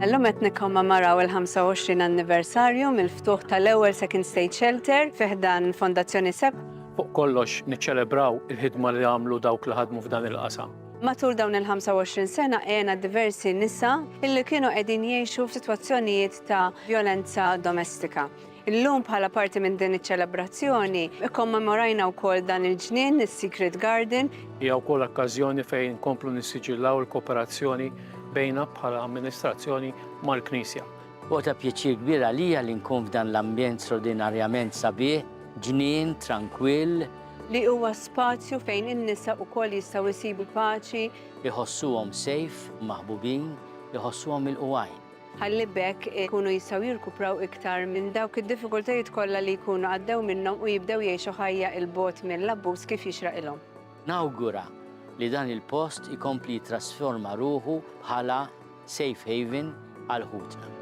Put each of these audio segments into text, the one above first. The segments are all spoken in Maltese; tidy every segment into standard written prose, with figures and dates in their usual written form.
Illum qed nikkommemaraw il-25 anniversarju mill-ftuħ tal-ewwel Second State Shelter fih dan Fondazzjoni SEP. Fuq kollox niċċelebraw il-ħidma li għamlu dawk li ħadmu f'dan il-qasam. Matul dawn il-25 sena għena diversi nisa illi kienu qegħdin jgħixu f'sitwazzjonijiet ta' violenza domestika. Illum bħala parti minn din iċ-ċelebrazzjoni ikkommemorajna wkoll dan il-ġnien, is-Secret Garden. Hija wkoll okkażjoni fejn nkomplu nissiġillaw il-kooperazzjoni bejna bħala amministrazzjoni mal-Knisja. Huwa ta' pjaċir kbir għalija li nkun f'dan l-ambjent straordinarjament sabiħ, ġnien, tranquill. Li huwa spazju fejn in-nisa wkoll jistgħu jsibu paċi. Iħossuhom safe, maħbubin, iħossuhom il-qwajn. Ħalli bekk ikunu jistgħu jirkupraw iktar minn dawk id-diffikultajiet kollha li jkunu għaddew minnhom u jibdew jgħixu ħajja il-bogħod mill-abbuż kif jixraqilhom. Nawgura li dan il-post ikompli jitrasforma ruħu bħala safe haven għal ħutna.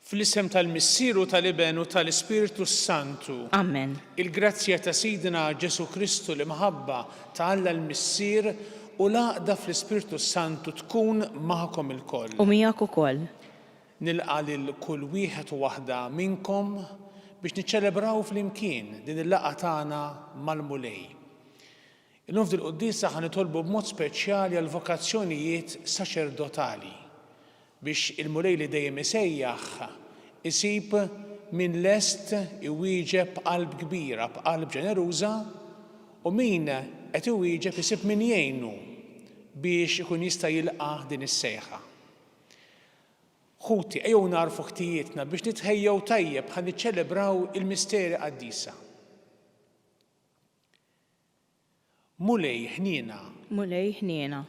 Fl-isem tal-Missieru tal-Iben u tal-Ispiritu Santu. Amen. Il-grazzja ta' Sidina Ġesu Kristu li maħabba ta' Alla l-Missier u laqda fl-Ispiritu Santu tkun maħkom il-koll. U miegħek ukoll. Nilqa' lil kull wieħed u waħda minnkom biex niċċelebraw flimkien din il-laqgħa tagħna mal-mulej. Illum fil-qudiesa ħa nitolbu b'mod speċjali għal vokazzjonijiet saċerdotali biex il-mulej li dejjem isejjaħ isib min lest iwieġeb b'qalb kbira, b'qalb ġeneruża u min qed iwieġeb isib min jgħinu biex ikun jista' jilqa' din is-sejħa. Ħuti ejjew narfu ħtijietna biex nitħejjew tajjeb ħa niċċelebraw il-misteri qaddisa. Mulej ħniena. Mulej ħniena.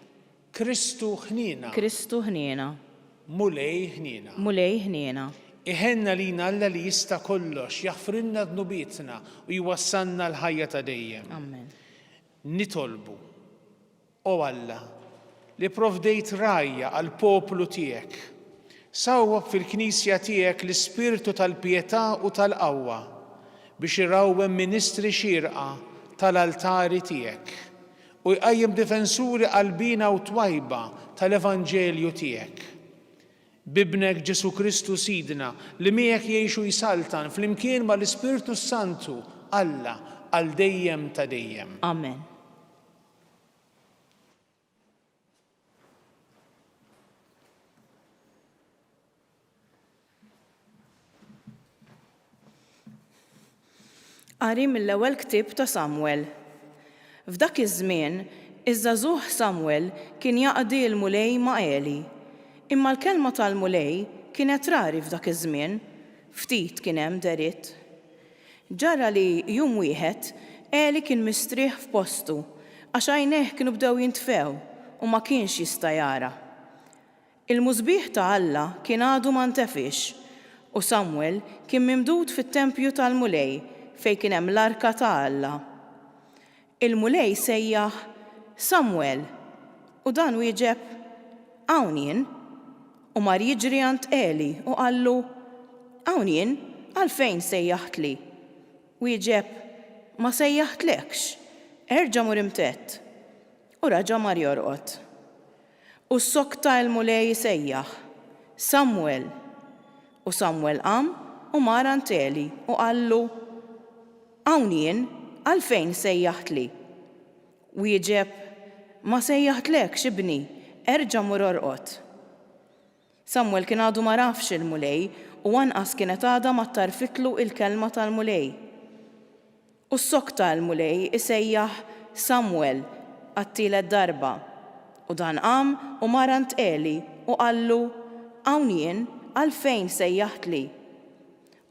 Kristu ħniena. Kristu ħniena. Mulej ħniena. Mulej ħniena. Iħenna lina Alla li jista' kollox, jaħfrilna dnubietna u jwassalna l-ħajja ta' dejjem. Amen. Nitolbu, o Alla, li provdejt rajja għal poplu tiegħek. Sawwab fil-Knisja tiegħek l-ispirtu tal-pjetà u tal-qawwa biex irawwem ministri xierqa tal-altari tiegħek u jqajjem difensuri qalbina u twajba tal-Evanġelju tiegħek. Bibnek Ġesu Kristu Sidna li miegħek jgħixu jsaltan flimkien mal-Ispiritu Santu Alla għal dejjem ta' dejjem. Amen. Qari mill-ewwel ktieb ta' Samwel. F'dak iż-żmien, iż-żagħżugħ Samwel kien jaqdi l-mulej ma' Eli. Imma l-kelma tal-mulej kienet rari f'dak iż-żmien, ftit kien hemm deritt. Ġara li jum wieħed Eli kien mistrieħ f'postu għax għajnejh kienu bdew jintfew u ma kienx jista' jara. Il-mużbieħ ta' Alla kien għadu ma ntefix u Samwel kien mimdud fit-tempju tal-mulej fejn kien hemm l-arka ta' Alla. Il-mulej sejjaħ Samwel u dan wieġeb hawn jien. U mar jiġri għand Eli u qallu, hawn jien għalfejn sejjaħt li? Wieġeb, ma sejjaħtlekx, erġa' mur imtett. U raġa' mar jorqod. U s-sokta l-mulej sejjaħ, Samwel. U Samwel qam u mar għand Eli u qallu, hawn jien għalfejn sejjaħt li? Wieġeb, ma sejjaħtlekx ibni, erġa' mur orqod. Samwel kien għadu ma rafx il-mulej u anqas kienet għadha ma tarfitlu il-kelma tal-mulej. U s-sok tal-mulej isejjaħ Samwel għat-tielet darba. U dan qam u marant Eli u qallu, hawn jien għalfejn sejjaħtli.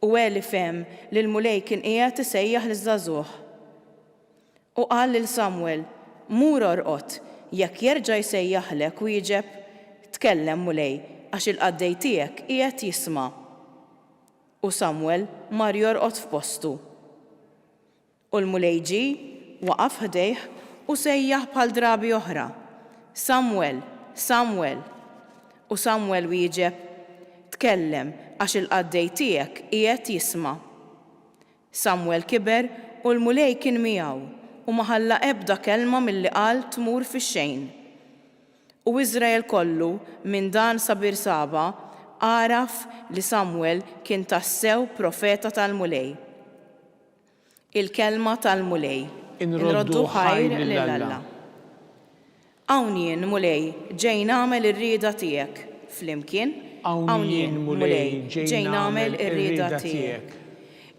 U Eli fehem li l-mulej kien qiegħed isejjaħ liż-żagħżugħ. U qal lil Samwel, mur orqod, jekk jerġa' jsejjaħlek wieġeb, tkellem mulej għax il-qaddej tiegħek qiegħed jisma'. U Samwel mar jorqod f'postu. U l-mulej ġie, waqaf ħdejh u sejjaħ bħal drabi oħra, Samwel, Samwel. U Samwel wieġeb, tkellem għax il-qaddej tiegħek qiegħed jisma'. Samwel kiber u l-mulej kien miegħu u ma ħalla ebda kelma milli qal tmur fix-xejn. U Iżrael kollu minn dan sa Birsaba għaraf li Samwel kien tassew profeta tal-mulej. Il-kelma tal-mulej. Inroddu ħajr lil Alla. Hawn jien mulej ġej nagħmel ir-rieda tiegħek flimkien. Hawn jien mulej ġej nagħmel ir-rieda tiegħek.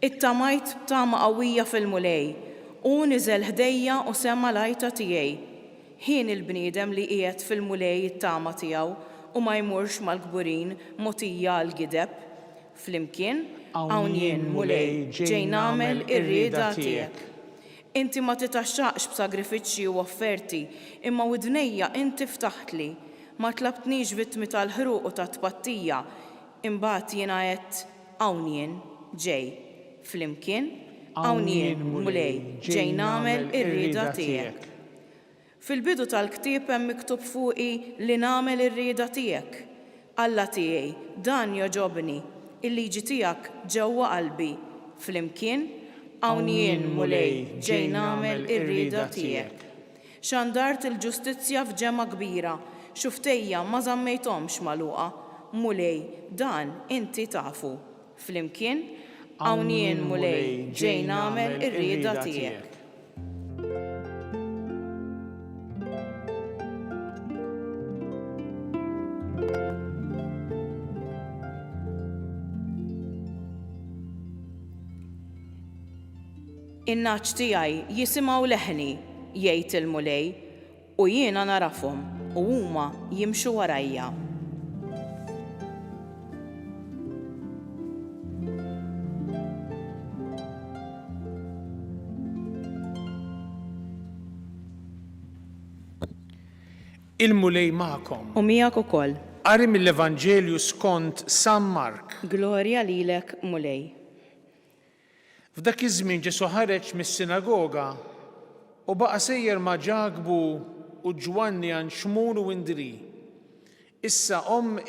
Ittamajt b'tama qawwija fil-mulej u niżel ħdejja u semma l-għajta tiegħi. Ħin il-bniedem li qiegħed fil-mulej it-tama tiegħu u ma jmurx mal-kburin mogħtija għall-gideb. Flimkien hawn jien mulej ġej nagħmel ir-rieda tiegħek. Inti ma titaxxaqx b'sagrifiċċji u offerti, imma widnejja inti ftaħtli. Ma tlabtnix vittmi tal-ħruq u tat-tpattija, imbagħad jiena għedt hawn jien ġej. Flimkien hawn jien mulej ġej nagħmel ir-rieda tiegħek. Fil-bidu tal-ktieb hemm miktub fuqi li nagħmel ir-rieda tiegħek. Alla tiegħi, dan joġobni, il-liġi tiegħek ġewwa qalbi. Flimkien hawn jien mulej ġej nagħmel ir-rieda tiegħek. Xandart il-ġustizzja f'ġemma kbira, xuftejja ma żammejthomx magħluqa, mulej dan inti tafu. Flimkien hawn jien mulej ġej nagħmel ir-rieda tiegħek. In-naċ tiegħi jisimgħu leħni, jgħid il-mulej, u jiena narafhom u huma jimxu warajja. Il-mulej magħkom. U miegħek ukoll. Qari mill-Evanġelju skont San Mark. Glorja lilek mulej. F'dak iż-żmien Ġesu ħareġ mis-sinagoga u baqa' sejjer ma' Ġagbu u Ġwanni għand Xmun u Indri. Issa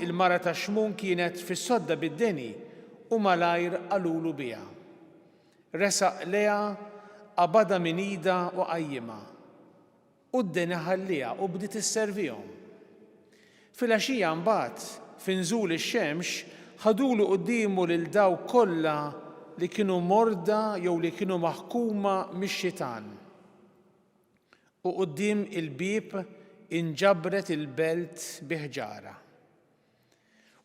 il-mara ta' Xmun kienet fis-sodda bid-deni u malajr qalulu biha. Resaq leha qabada minn ida u qajjimha. U d-deni ħallija u bdiet isservihom. Fil-għaxija mbagħad finżul ix-xemx ħadulu qudiemu lil dawk kollha li kienu morda jew li kienu maħkuma mix-xitan. U quddiem il-bieb inġabret il-belt bi ħġara.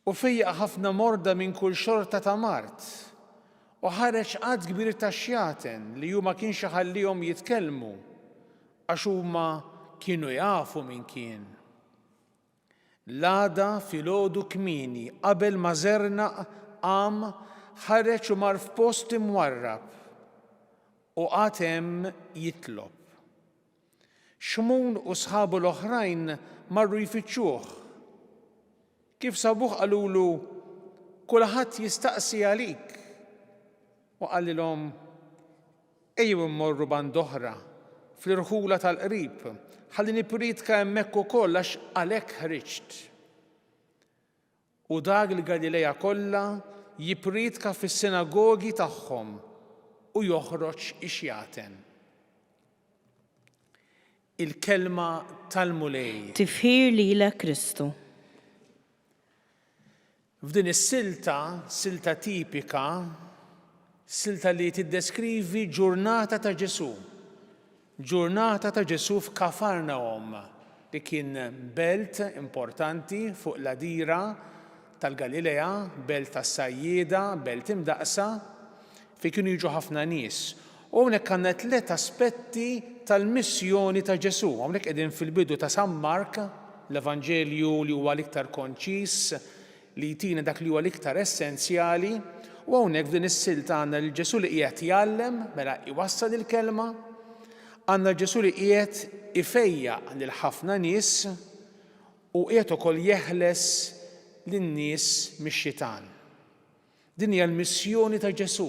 U fejjaq ħafna morda minn kull xorta ta' mart. U ħareġ qatt kbir ta' xjaten li hu ma kienx iħallihom jitkellmu għax huma kienu jafu min kien. L-għada filgħodu kmieni qabel ma żernaq qam ħareġ u mar f'post imwarrab u qatt hemm jitlob. Xmun u sħabu l-oħrajn marru jfittxuh. Kif sabuh qalulu kulħadd jistaqsi għalik. U qalilhom ejjew immorru band oħra fl-irħula tal-qrib ħalli nippriedka hemmhekk ukoll għax għalhekk ħriġt. U dak il-Galilea kollha jippriedka fis-sinagogi tagħhom u joħroġ ixjaten. Il-kelma tal-mulej. Tifħir lilek Kristu. F'din is-silta, silta tipika, silta li tiddeskrivi ġurnata ta' Ġesu. Ġurnata ta' Ġesu f'Kafarnawm li kien belt importanti fuq l-għadira tal-Galilea, belt tas-sajjieda, belt imdaqsa, fi kienu jiġu ħafna nies. U hawnhekk għandna 3 aspetti tal-missjoni ta' Ġesu. Hawnhekk qegħdin fil-bidu ta' San Mark, l-Evanġelju li huwa l-iktar konċis, li jtina dak li huwa l-iktar essenzjali, u hawnhekk f'din is-silta għandna l-Ġesu li qiegħed jgħallem, mela iwassal il-kelma, għandna Ġesu li qiegħed ifejjaq lil ħafna nies u qiegħed ukoll jeħles lin-nies mix-xitan. Din hija l-missjoni ta' Ġesu.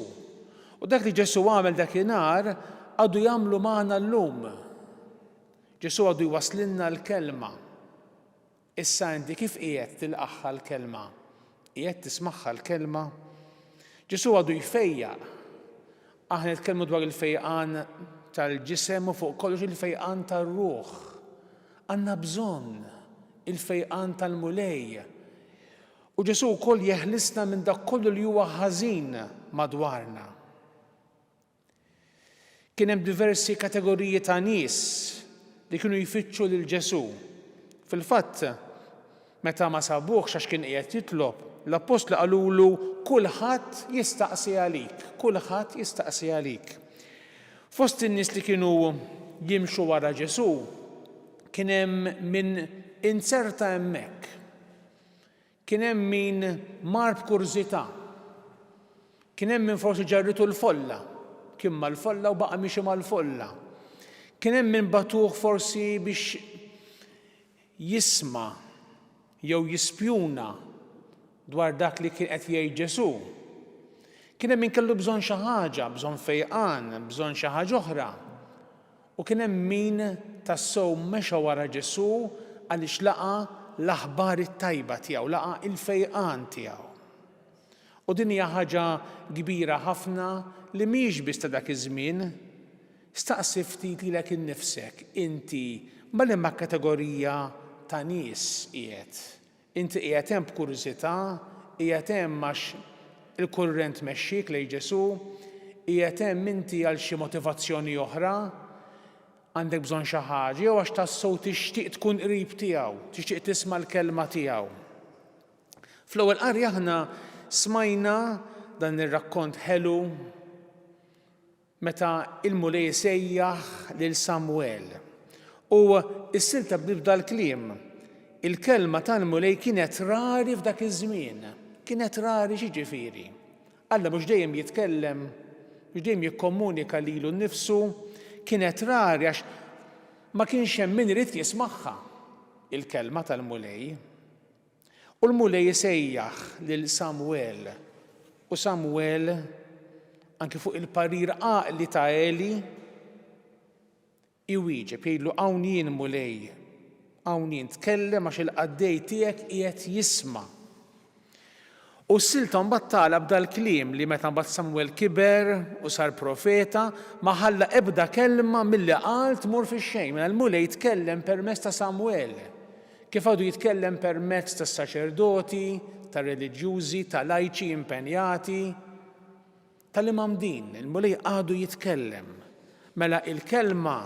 U dak li Ġesu għamel dakinhar għadu jagħmlu magħna llum. Ġesu għadu jwasslilna l-kelma. Issa inti kif qiegħed tilqaħħa l-kelma? Qiegħed tismagħha l-kelma? Ġesu għadu jfejjaq. Aħna nitkellmu dwar il-fejqan tal-ġisem u fuq kollox il-fejqan tar-ruħ. Għandna bżonn il-fejqan tal-mulej. U Ġesu wkoll jeħlisna minn dak kollu li huwa ħażin madwarna. Kien hemm diversi kategoriji ta' nies li kienu jfittxu lil Ġesu. Fil-fatt, meta ma sabuhx għax kien qiegħed jitlob, l-apostli qalulu kulħadd jistaqsi għalik, kulħadd jistaqsi għalik. Fost in-nies li kienu jimxu wara Ġesu, kien hemm min inserta hemmhekk. Kien hemm min mar b'kurżità. Kien hemm min forsi ġarritu l-folla, kien mal-folla u baqa' mixi mal-folla. Kien hemm min batuh forsi biex jisma' jew jispjuna dwar dak li kien qed jgħid Ġesu. Kien hemm min kellu bżonn xi ħaġa, bżonn fejqan, bżonn xi ħaġa oħra. U kien hemm min tassew mexa wara Ġesu għaliex laqa l-aħbar it-tajba tiegħu, laqa il-fejqan tiegħu. U din hija ħaġa kbira ħafna li mhix biss ta' dak iż-żmien. Staqsi ftit lilek innifsek, inti mal-imma kategorija ta' nies qiegħed. Inti qiegħed hemm b'kurżità, qiegħed hemm għax il-kurrent mexxik lejn Ġesu, qiegħed hemm inti għal xi motivazzjoni oħra, għandek bżonn xi ħaġa, jew għax tassew tixtieq tkun qrib tiegħu, tixtieq tisma' l-kelma tiegħu. Fl-ewwel qarja aħna smajna dan ir-rakkont ħelu meta il-mulej sejjaħ lil Samwel. U s-silta bdibda l-kliem. Il-kelma tal-mulej kienet rari f'dak iż-żmien. Kienet rari xi ġifieri. Alla mhux dejjem jitkellem, mhux dejjem jikkomunika lilu nnifsu, kienet rari għax ma kienx hemm min irid jismagħha il-kelma tal-mulej. U l-mulej sejjaħ lil Samwel. U Samwel anke fuq il-parir għaqli ta' Eli iwieġeb jgħidlu hawn jien mulej, hawn jien tkellem għax il-qaddej tiegħek qiegħed jisma'. U s-silta mbagħad talab dal-kliem li meta mbagħad Samwel kiber u sar profeta ma ħalla ebda kelma milli qal tmur fix-xejn. Mela l-mulej jitkellem permezz ta' Samwel. Kif għadu jitkellem permezz tas-saċerdoti, tar-reliġjużi, tal-lajċi impenjati, tal-imam din, il-mulej għadu jitkellem. Mela il-kelma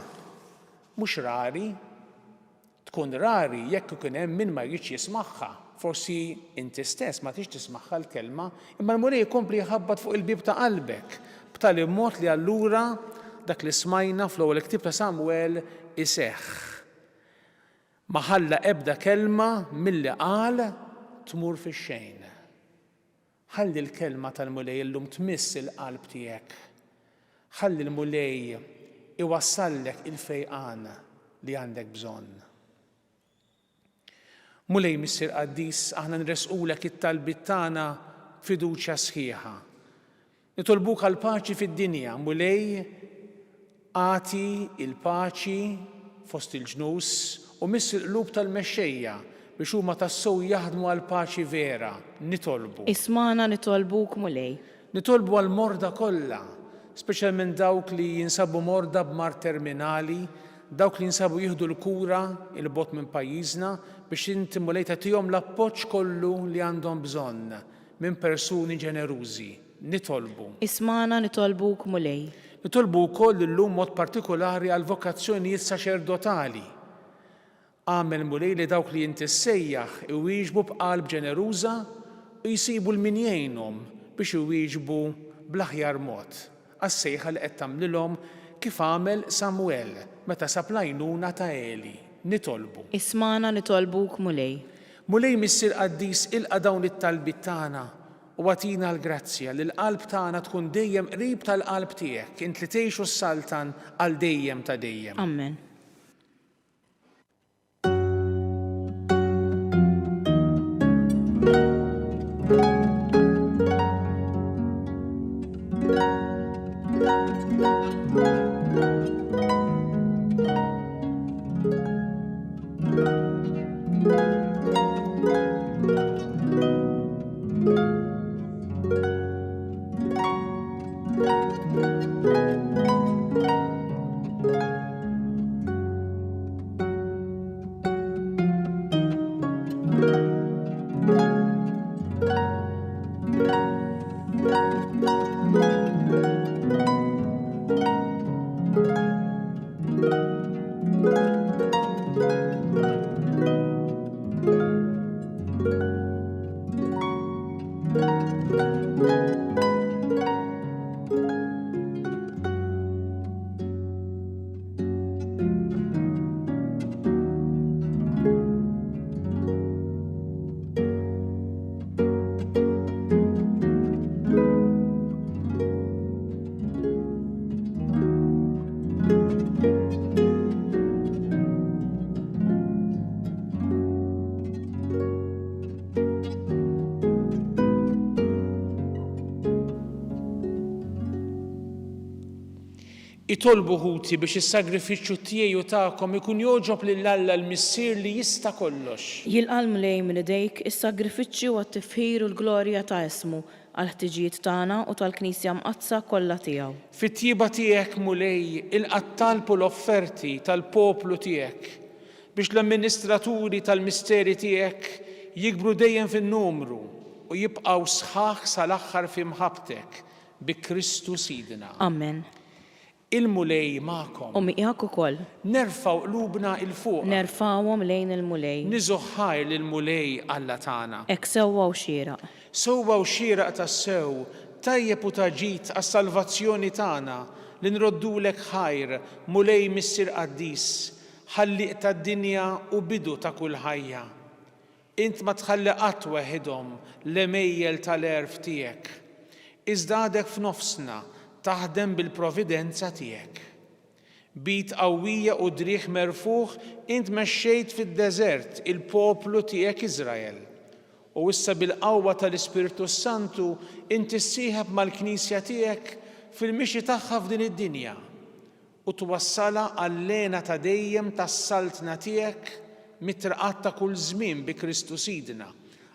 mhux rari, tkun rari jekk ikun hemm min ma jridx jismagħha. Forsi inti stess ma tix tismagħha l-kelma, imma l-mulej jkompli jħabbat fuq il-bib ta' qalbek b'tali mod li allura dak li smajna fl-ewwel ktieb ta' Samwel iseħħ. Ma ħalla ebda kelma milli qal tmur fix-xejn. Ħalli l-kelma tal-mulej illum tmiss il-qalb tiegħek. Ħalli l-mulej iwassallek il-fejqan li għandek bżonn. Mulej missier qaddis aħna nresqulek it-talbit tagħna fiduċja sħiħa. Nitolbuk għal paċi fid-dinja, mulej għati il-paċi fost il-ġnus u miss il-qlub tal-mexxejja biex huma tassew jaħdmu għal paċi vera, nitolbu. Ismana nitolbuk mulej. Nitolbu għal morda kollha, speċjalment dawk li jinsabu morda b'mar terminali, dawk li jinsabu jieħdu l-kura il-bot minn pajjiżna biex inti mulej tagħtihom l-appoġġ kollu li għandhom bżonn minn persuni ġenerużi. Nitolbu. Ismana nitolbuk mulej. Nitolbu wkoll illum mod partikolari għal vokazzjonijiet saċerdotali. Għamel mulej li dawk li inti ssejjaħ iwieġbu b'qalb ġeneruża u jsibu l-min jgħinhom biex iwieġbu bl-aħjar mod għas-sejħa li qed tagħmlilhom kif għamel Samwel meta sab l-għajnuna ta' Eli. Nitolbu. Ismana nitolbuk mulej. Mulej Missier Qaddis ilqa' dawn it-talbiet tagħna u għatina l-grazzja li l-qalb tagħna tkun dejjem qrib tal-qalb tiegħek, int li tgħixu s-saltan għal dejjem ta' dejjem. Amen. Itolbu ħuti biex is-sagrifiċċju tiegħi u tagħkom ikun jogħġob lil Alla l-Missier li jista' kollox. Jilqa' l-mulej minn idejk is-sagrifiċċju għat-tifħir u l-glorja ta' ismu għall-ħtiġijiet tagħna u tal-Knisja mqazza kollha tiegħu. Fit-tjieba tiegħek mulej ilqa' talbu l-offerti tal-poplu tiegħek biex l-amministraturi tal-misteri tiegħek jikbru dejjem fin-numru u jibqgħu sħaħ sal-aħħar f'imħabbtek bi Kristu Sidna. Amen. Il-mulej magħkom. U miegħek ukoll. Nerfgħu qlubna il fuq. Nerfawhom lejn il-mulej. Niżuħħar lill-mulej Alla tagħna. Hekk sewwa u xieraq. Sewwa u xieraq tas-sew tajjeb u taġid għas-salvazzjoni tagħna li nroddulek ħajr mulej Missier Qaddis ħalliq tad-dinja u bidu ta' kull ħajja. Int ma tħalli qatt weħidhom l-emejjel tal-erf tiegħek. Iżda għadek f'nofsna taħdem bil-providenza tiegħek. Bit qawwija u drieħ merfuħ int mexxejt fid-deżert il-poplu tiegħek Iżrael. U issa bil-qawwa tal-Ispiritu Santu inti ssieħeb mal-Knisja tiegħek fil-mixi tagħha f'din id-dinja u twassala għall-lena ta' dejjem tas-saltna tiegħek mitraqat ta' kull żmien bi Kristu Sidna.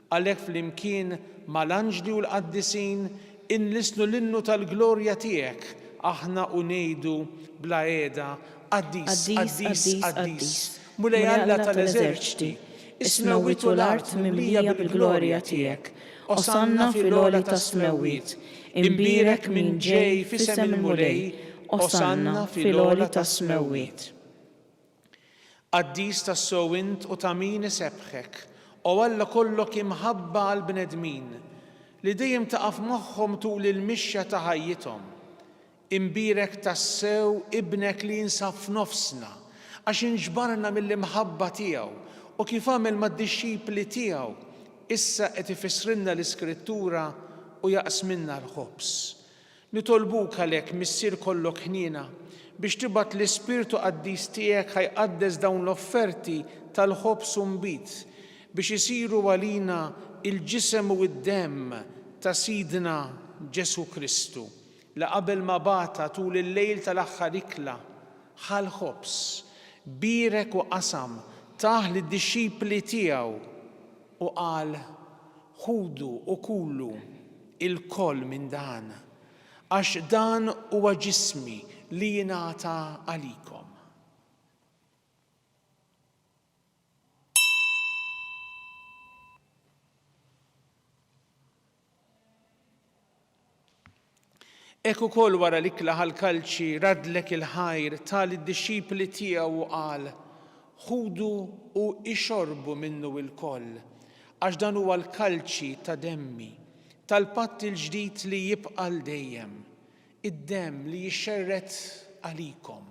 Għalhekk flimkien mal-anġli u l-qaddisin inlisnu l-innu tal-glorja tiegħek aħna u ngħidu bla qiegħda Qaddis, Qaddis, Qaddis. Mulej Alla tal-eżerċiti, ismewwitu l-art mimlija bil-glorja tiegħek. Osanna fil-għola tas-smewwiet, imbierek min ġej f'isem il-mulej, osanna fil-għola tas-smewwiet. Qaddis tas-sowint u ta' min isebħek, u Alla kollok imħabba għall-bnedmin li dejjem taqaf magħhom tul il-mixja ta' ħajjithom. Imbierek tassew ibnek li jinsab f'nofsna għax inġbarna mill-imħabba tiegħu u kif għamel mad-dixxipli tiegħu issa qed ifissrilna l-Iskrittura u jaqsminna l-ħobs. Nitolbuk għalhekk Missier kollok ħniena biex tibgħat l-Ispirtu Qaddis tiegħek ħajqaddes dawn l-offerti tal-ħobs u mbit biex isiru għalina il-ġisem u d-demm ta' Sidna Ġesu Kristu la qabel ma bata tul il-lejl tal-aħħar ikla ħal ħobs birek u qasam taħ lid-dixxipli tiegħu u qal ħudu u kullu il-koll minn dan għax dan huwa ġismi li jingħata għalikom. Ek ukoll wara l-ikla ħal-kalċi radlek il-ħajr tal id-dixxipli tiegħu u qal ħudu u ixorbu minnu il-koll għax dan huwa l-kalċi ta' demmi tal-patt il-ġdid li jibqa' l dejjem, id-demm li jixxerret għalikom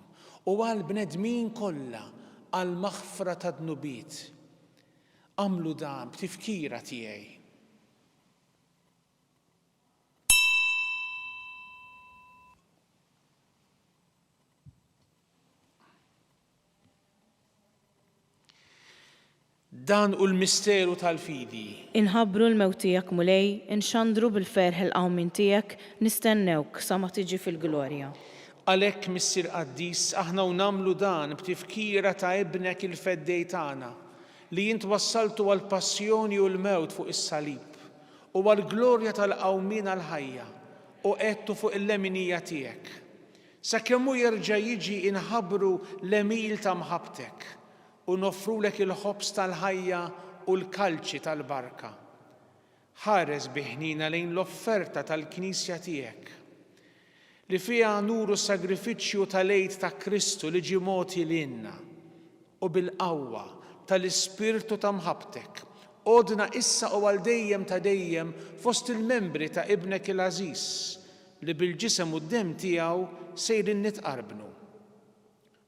u għal bnedmin kollha għal maħfra ta' dnubiet. Għamlu dan b'tifkira tiegħi. Dan u l-misteru tal-fidi. Inħabbru l-mewt tiegħek mulej, inxandru bil-ferħ il-qawmin tiegħek, nistennewk sa ma tiġi fil-glorja. Għalhekk Missier Qaddis aħna u nagħmlu dan b'tifkira ta' ibnek il-feddej tagħna li jint wassaltu għal passjoni u l-mewt fuq is-salib u għal glorja tal-qawmin għal-ħajja u qedtu fuq il-leminija tiegħek. Sakemm hu jerġa' jiġi inħabbru l-emil ta' mħabbtek u nofrulek il-ħobs tal-ħajja u l-kalċi tal-barka. Ħares biħnina lejn l-offerta tal-Knisja tiegħek li fiha nuru sagrifiċċju tal-għid ta' Kristu li ġie mogħti lilna u bil-qawwa tal-Ispirtu ta' mħabbtek għodna issa u għal dejjem ta' dejjem fost il-membri ta' ibnek il-Ażiż li bil-ġisem u d-demm tiegħu sejrin nitqarbnu.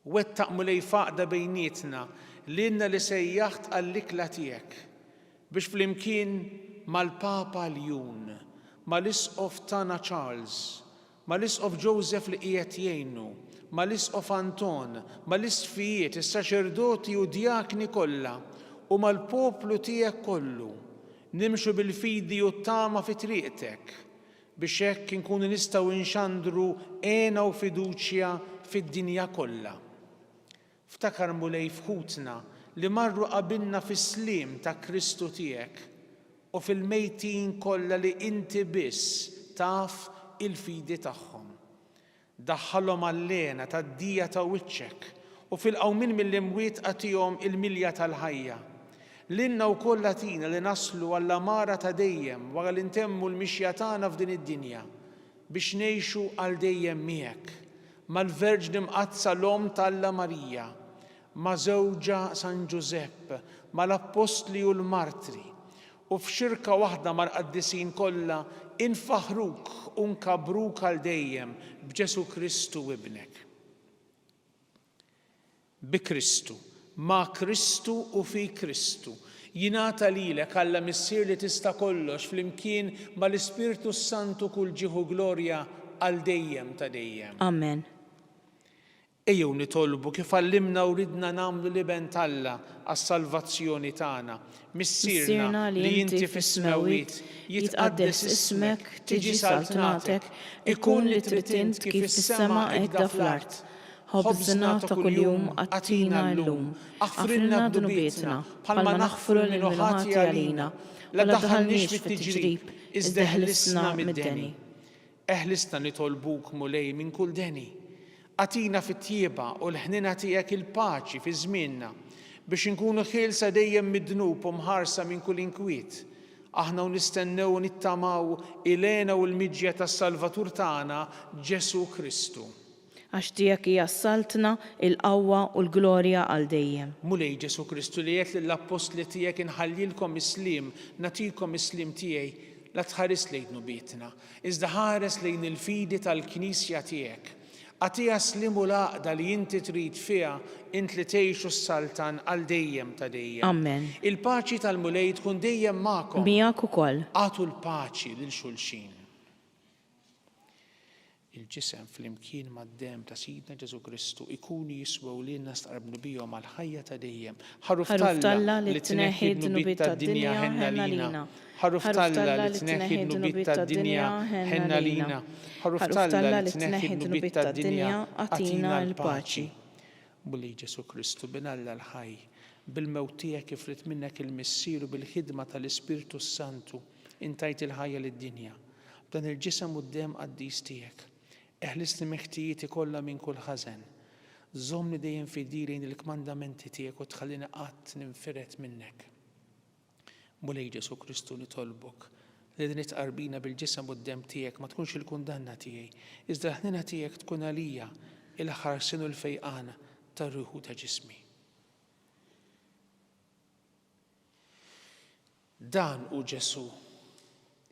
Wettaq mulej faqda bejnietna l-inna li sejjaħt għall-ikla tiegħek biex flimkien mal-Papa Ljun, mal-Isqof tagħna Charles, mal-Isqof Joseph li qiegħed jgħinu, mal-Isqof Anton, mal-isfijiet, is-saċerdoti u djakni kollha u mal-poplu tiegħek kollu nimxu bil-fidi u t-tama fi triqtek biex hekk inkunu nistgħu nxandru għena u fiduċja fid-dinja kollha. Ftakar mulej fħutna li marru qabilna fis-sliem ta' Kristu tiegħek u fil-mejtin kollha li inti biss taf il-fidi tagħhom. Daħħalhom għall-lena tad-dija ta' wiċċek u fil-qawmin mill-imwiet għatihom il-milja tal-ħajja. L-inna wkoll għatina li naslu għall-amara ta' dejjem wara li ntemmu l-mixja tagħna f'din id-dinja biex ngħixu għal dejjem miegħek mal-Verġni mqazza l-Om tal-Alla Marija, ma' żewġa San Giuseppe, mal-Apostli u l-Martri, u f'xirka waħda mal-qaddisin kollha infaħruk u nkabruk għal dejjem b'Ġesu Kristu ibnek. Bi Kristu, ma' Kristu u fi Kristu, jingħata lilek Alla Missier li tista' kollox flimkien mal-Ispirtu Santu kull ġieħu glorja għal dejjem ta' dejjem. Amen. Ejjew nitolbu kif għallimna u ridna nagħmlu liben Alla għas-salvazzjoni tagħna. Missierna li inti fis-smawiet jitqaddes ismek, tiġi saltnatek, ikun li trid int kif fis-sema hekk fl-art. Ħobżna ta' kuljum għattina llum, aħfrilna b'nubietna, bħalma naħfru lil ħati għalina, la daħalniex fit-tiġrib, iżda ħlisna mid-deni. Eħlisna nitolbuk mulej minn kull deni. Għatina fit-tjieba u l-ħnina tiegħek il-paċi fi żmienna biex inkunu ħielsa dejjem mid-dnub u mħarsa minn kull inkwiet. Aħna u nistennew u nittamaw ilena u l-miġja tas-Salvatur tagħna Ġesu Kristu. Għax tiegħek hija s-saltna, il-qawwa u l-glorja għal dejjem. Mulej Ġesu Kristu li qed lill-apostli tiegħek inħallilkom islim, nagħtikom islim tiegħi la tħares lejn nubietna, iżda ħares lejn il-fidi tal-Knisja tiegħek. Għatija slimu laqda li inti trid fiha int li tgħixu s-saltan għal dejjem ta' dejjem. Amen. Il-paċi tal-mulej tkun dejjem magħkom. Miegħek ukoll. Għatu l-paċi lil xulxin. Il-ġisem fl-imkien mad-demm ta' Sidna Ġesu Kristu ikunu jiswew li nastaqrbnu bihom għal ħajja ta' dejjem. Ħaruf Talla li tneħħi d-nubiet tad-dinja ħenna lina. Ħaruf Talla li tneħħi d-nubiet tad-dinja ħenna lina. Ħaruf Talla li tneħħi d-nubiet tad-dinja għatina l-paċi. Mulej Ġesu Kristu binalla l-ħaj bil-mewt tiegħek kif rid minnek il-Missier u bil-ħidma tal-Ispirtu Santu intajt il-ħajja lid-dinja. B'dan il-ġisem u d-demm qaddis tiegħek. Eħlisni meħtijieti kollha minn kull ħażen. Żommni dejjem fidilin il-kmandamenti tiegħek u tħallini qatt ninfiret minnek. Mulej Ġesu Kristu nitolbok li din itqarbina bil-ġisem u d-demm tiegħek ma tkunx il-kundanna tiegħi, iżda l-ħnina tiegħek tkun għalija il-ħarsin u l-fejqan tar-ruħu ta' ġismi. Dan u Ġesu,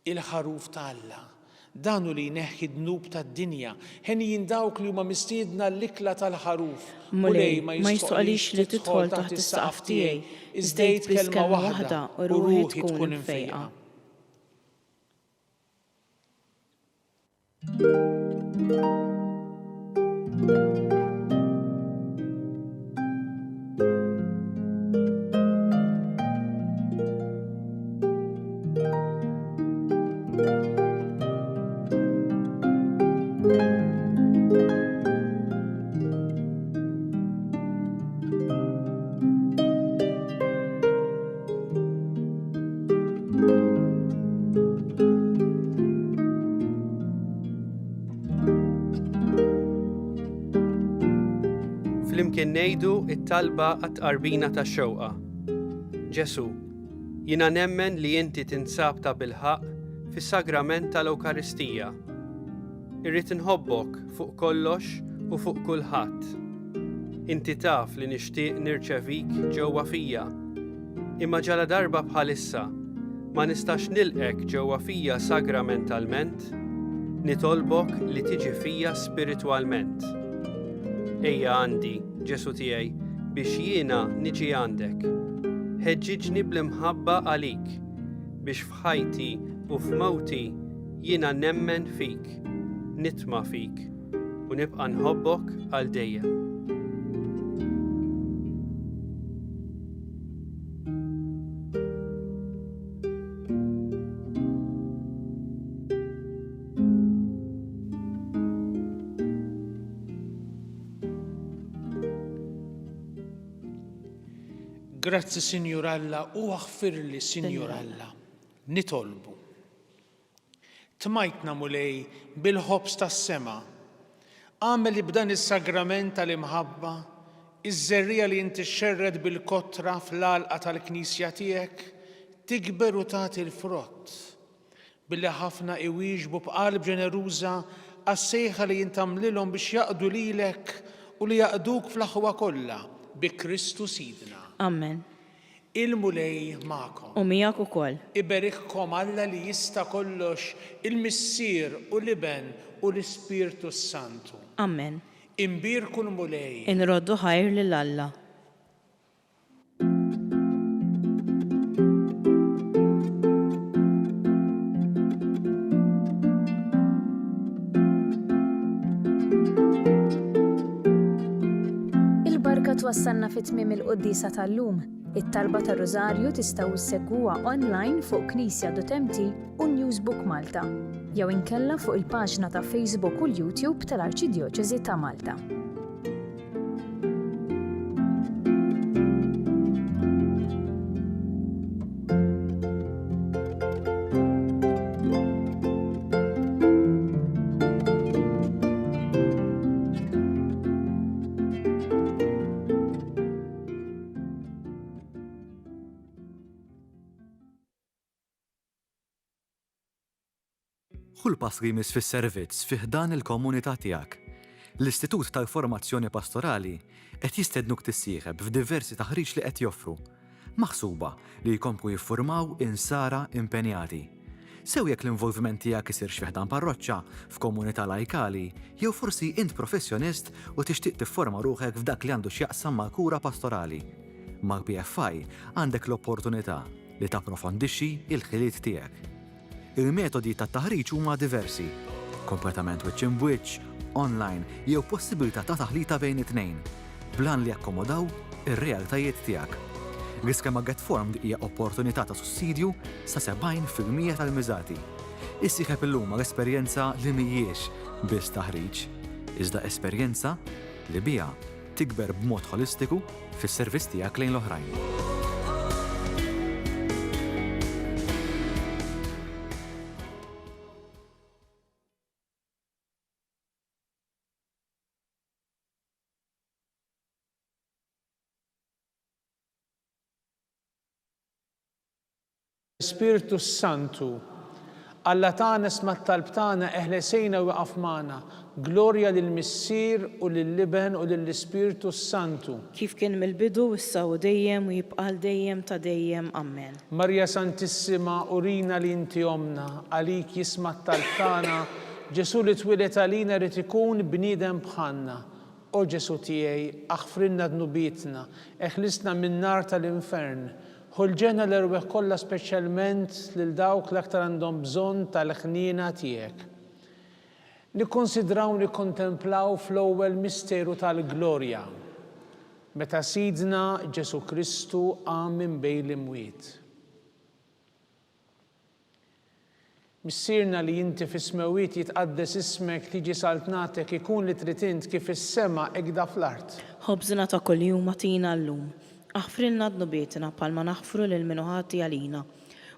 il-ħaruf ta' Alla, dan u li jneħħi d-dnub tad-dinja, ħenjin dawk li huma mistiedna l-ikla tal-ħaruf. Mulej, ma jistoqgħalix li tidħol taħt is-saqaf tiegħi, iżdejt kelma waħda u ruħi tkun imfejqa. Flimkien ngħidu t-talba għat-tqarbina tax-xewqa. Ġesu, jiena nemmen li inti tinsab ta' bilħaq fis-sagrament tal-Ewkaristija. Irrid inħobbok fuq kollox u fuq kulħadd. Inti taf li nixtieq nirċevik ġewwa fija. Imma ġala darba bħalissa ma nistax nilqek ġewwa fija sagramentalment, nitolbok li tiġi fija spiritwalment. Ejja għandi, Ġesu tiegħi, biex jiena niġi għandek. Ħeġġiġni bl-imħabba għalik, biex f'ħajti u f'mewti jiena nemmen fik, nitma' fik u nibqa' nħobbok għal dejjem. Grazzi, Sinjur Alla, u aħfirli, Sinjur Alla, nitolbu. Tmajtna mulej bil-ħobs tas-sema. Għamel b'dan is-sagrament tal-imħabba, iż-żerrija li inti xerred bil-kotra fl-għalqa tal-Knisja tiegħek tikber u tagħti l-frott. Billi ħafna iwieġbu b'qalb ġeneruża għas-sejħa li jintamlilhom biex jaqdu lilek u li jaqduk fl-aħwa kollha bi Kristu Sidna. Amen. Il-mulej ma'kom. U miegħek ukoll. Iberikkom Alla li jista' kollox, il-Missier u l-Iben u l-Ispirtu Santu. Amen. Imbirku l-mulej. Inroddu ħajr lil Alla. Il-barka twassalna fit-tmiem il-Quddisa tal-lum. It-talba tar-Rożarju tistgħu ssegwuha online fuq Knisja.mt u Newsbook Malta, jew inkella fuq il-paġna ta' Facebook u l-YouTube tal-Arċidjoċeżi ta' Malta. Kull pass li jmiss fis-servizz fih dan il-komunità tiegħek. L-Istitut tal-Formazzjoni Pastorali qed jistednuk tissieħeb f'diversi taħriġ li qed joffru, maħsuba li jkomplu jiffurmaw insara impenjati. Sew jekk l-involviment tiegħek isir fih dan parroċċa f'komunità lajkali, jew forsi int professjonist u tixtieq tifforma ruħek f'dak li għandu x'jaqsam mal-kura pastorali. Mal-BFI għandek l-opportunità li tapprofondixxi il-ħiliet tiegħek. Il-metodi ta' taħriġ huma diversi, kompletament wiċċ in wiċċ, online jew possibilità ta' taħlita bejn it-tnejn, blan li jakkomodaw ir-realtajiet tiegħek. L-iskema Get Formed hija opportunità ta' sussidju sa 70% tal-miżati. Issieħeb illum l-esperjenza li mhijiex biss taħriġ, iżda esperjenza li biha tikber b'mod holistiku fis-servizz tiegħek lejn l-oħrajn. Spiritu Santu Alla tagħna isma' t-talb tagħna eħlesejna u waqaf magħna. Glorja lill-Missier u lill-Liben u lill-Ispirtu Santu. Kif kien mill-bidu issa u dejjem u jibqal dejjem ta' dejjem. Amen. Marja Santissima, urina li inti omna, għalik jisma' t-talb tagħna, Ġesu li twilet għalina rid ikun bniedem bħalna. O Ġesu tiegħi, aħfrinna dnubitna, eħlisna min-nar tal-infern. Ħolġena l-erweħ kollha speċjalment lil dawk l-aktar għandhom bżonn tal-ħniena tiegħek. Nikkonsidraw nikkontemplaw fl-ewwel misteru tal-glorja, meta Sidna Ġesu Kristu qam minn bejn l-imwiet. Missierna li inti fis-smewiet jitqaddes ismek tiġi saltnatek ikun li trid int kif is-sema ekda fl-art. Ħobżna ta' kuljum atina llum. Aħfrilna dnubietna bħalma naħfru lil min ħati għalina.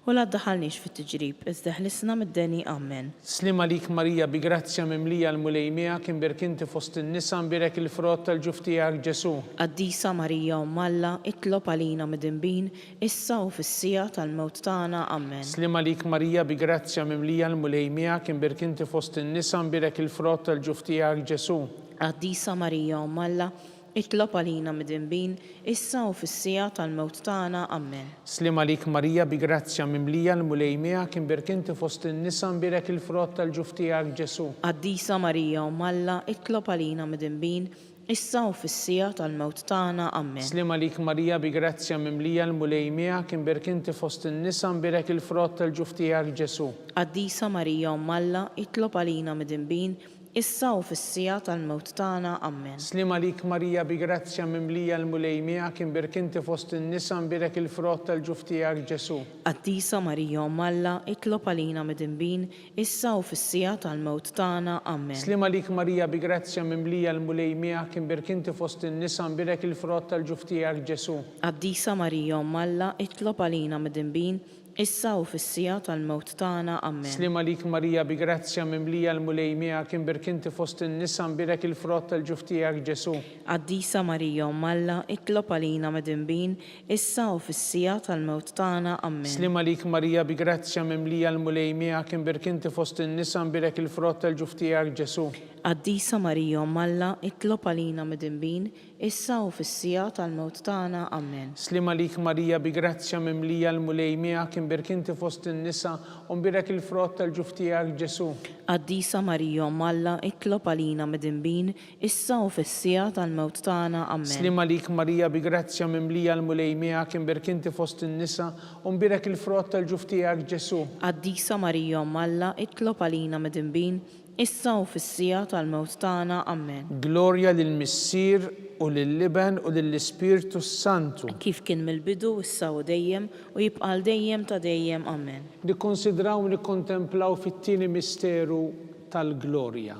U la ddaħħalniex fit-tiġrib, iżda ħlisna mid-deni. Amen. Slima lik Marija bi grazzja mimlija l-mulejmija kien berkinti fost in-nisa nbirek il-frott tal-ġuf tiegħek Ġesu. Qaddisa Marija Umm Alla, itlob għalina mid-dinbin, issa u fis-sija tal-mewt tagħna. Amen. Slima lik Marija bi grazzja mimlija l-mulejmija kien berkinti fost in-nisa nbirek il-frott tal-ġuf tiegħek Ġesu. Qaddisa Marija Umm Alla, itlob għalina mid-dinbin, issa u fis-sija tal-mewt tagħna. Amen. Slima lik Marija bi grazzja mimlija l-mulejmija kien berkinti fost in-nisa nbirek il-frott tal-ġuf tiegħek Ġesu. Qaddisa Marija Umm Alla, itlob għalina mid-dinbin, issa u fis-sija tal-mewt tagħna. Amen. Slima lik Marija bi grazzja mimlija l-mulejmija kien berkinti fost in-nisa nbirek il-frott tal-ġuf tiegħek Ġesu. Qaddisa Marija Umm Alla, itlob għalina mid-dinbin, issa u fis-sija tal-mewt tagħna. Amen. Slima lik Marija bi grazzja mimlija l-mulejmija kien berkinti fost in-nisa nbirek il-frott tal-ġuf tiegħek Ġesu. Qaddisa Marija Umm Alla, itlob għalina mid-dinbin, issa u fis-sija tal-mewt tagħna. Amen. Slima lik Marija bi grazzja mimlija l-mulejmija kien berkinti fost in-nisa nbirek il-frott tal-ġuf tiegħek Ġesu. Qaddisa Marija Umm Alla, itlob għalina mid-dinbin, issa u fis-sija tal-mewt tagħna. Amen. Slima lik Marija bi grazzja mimlija l-mulejmija kien berkinti fost in-nisa nbirek il-frott tal-ġuf tiegħek Ġesu. Qaddisa Marija Umm Alla, itlob għalina mid-dinbin, issa u fis-sija tal-mewt tagħna. Amen. Slima lik Marija bi grazzja mimlija l-mulejmija kien berkinti fost in-nisa nbirek il-frott tal-ġuf tiegħek Ġesu. Qaddisa Marija Umm Alla, itlob għalina mid-dinbin, issa u fis-sija tal-mewt tagħna. Amen. Slima lik Marija bi grazzja mimlija l-mulejmija kien berkinti fost in-nisa nbirek il-frott tal-ġuf tiegħek Ġesu. Qaddisa Marija Umm Alla, itlob għalina mid-dinbin, issa u fis-sija tal-mewt tagħna. Amen. Slima lik Marija bi grazzja mimlija l-mulejmija kien berkinti fost in-nisa nbirek il-frott tal-ġuf tiegħek Ġesu. Qaddisa Marija Umm Alla, itlob għalina mid-dinbin, issa u fis-sija tal-mewt tagħna. Amen. Glorja lill-Missier u lill-Liben u lill-Ispirtu Santu. Kif kien mill-bidu issa u dejjem u jibqal dejjem ta' dejjem. Amen. Nikkonsidraw u nikkontemplaw fit-tieni misteru tal-glorja,